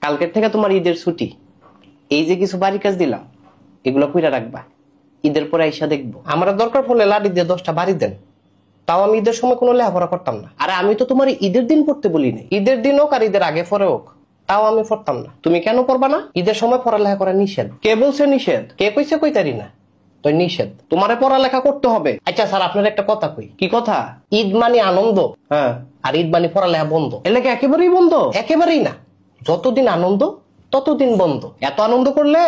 কালকের থেকে তোমার ঈদের ছুটি। এই যে কিছু বাড়ি কাজ দিলাম এগুলো কইরা রাখবা, ঈদের পরে আইসা দেখবো। আমার দরকার পড়লে লাড়ি দিয়ে 10টা বাড়ি দেন, তাও আমি ঈদের সময় কোনো লেখাপড়া করতাম না। আরে আমি তো তোমার ঈদের দিন পড়তে বলি নাই, ঈদের দিন হোক আর ঈদের আগে পরে হোক, তাও আমি পড়তাম না। তুমি কেন পড়বা না? ঈদের সময় পড়ালেখা করা নিষেধ। কে বলছে নিষেধ? কে কইছে কইতারি না? তো নিষেধ, তোমারে পড়ালেখা করতে হবে। আচ্ছা স্যার, আপনার একটা কথা কই। কি কথা? ঈদ মানে আনন্দ, হ্যাঁ, আর ঈদ মানে পড়ালেখা বন্ধ। এলাকা একেবারেই বন্ধ? একেবারেই না, যতদিন আনন্দ ততদিন বন্ধ। এত আনন্দ করলে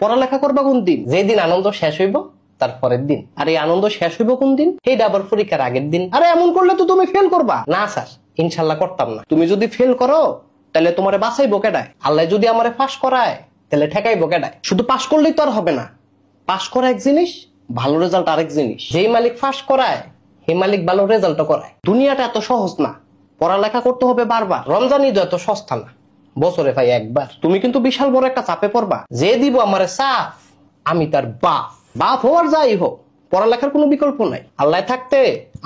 পড়ালেখা করবা কোন দিন? যেদিন আনন্দ শেষ হইব তার পরের দিন। আর এই আনন্দ শেষ হইব কোন দিন? এইটা আবার পরীক্ষার আগের দিন। আরে এমন করলে তো তুমি ফেল করবা। না স্যার, ইনশাল্লাহ করতাম না। তুমি যদি ফেল করো তাহলে তোমারে বাঁচাইবো কেডায়? আল্লাহ যদি আমারে পাস করায় তাহলে ঠেকাইবো কেডায়? শুধু পাস করলেই তো আর হবে না। পাস করা এক জিনিস, ভালো রেজাল্ট আরেক জিনিস। যেই মালিক পাস করায় সেই মালিক ভালো রেজাল্ট করায়। দুনিয়াটা এত সহজ না, পড়ালেখা করতে হবে বারবার। রমজান ঈদ এত সস্তা না, বছরে ভাই একবার। তুমি কিন্তু বিশাল বড় একটা চাপে পড়বা। যে দিব আমারে সাফ, আমি তার বাপ। বাপ হওয়ার যাই হোক, পড়ালেখার কোনো বিকল্প নাই। আল্লাহ থাকতে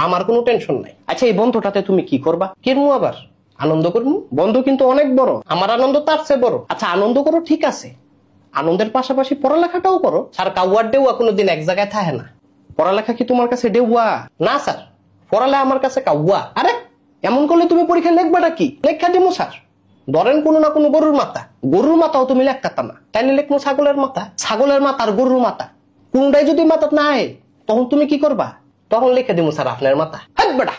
আমার কোনো টেনশন নাই। আচ্ছা, এই বন্ধুটাতে তুমি কি করবা? কিরমু আবার আনন্দ করবো? বন্ধু কিন্তু অনেক বড়, আমার আনন্দ তার চেয়ে বড়। আচ্ছা আনন্দ করো, ঠিক আছে, আনন্দের পাশাপাশি পড়ালেখাটাও করো। স্যার, কাউয়ার ডেউয়া কোনোদিন এক জায়গায় থাকে না। পড়ালেখা কি তোমার কাছে ডেউয়া? না স্যার, পড়ালেখা আমার কাছে কাউয়া। আরে এমন করলে তুমি পরীক্ষা লিখবাটা কি? লেখা দিমু স্যার। ধরেন কোনো না কোনো গরুর মাথা, গরুর মাথাও তুমি লেখতা না, তাইলে লিখবো ছাগলের মাথা। ছাগলের মাথা আর গরুর মাথা কোনটাই যদি মাথা না আয়, তখন তুমি কি করবা? তখন লিখে দিমু স্যার আপনার মাথা। হাট বেটা।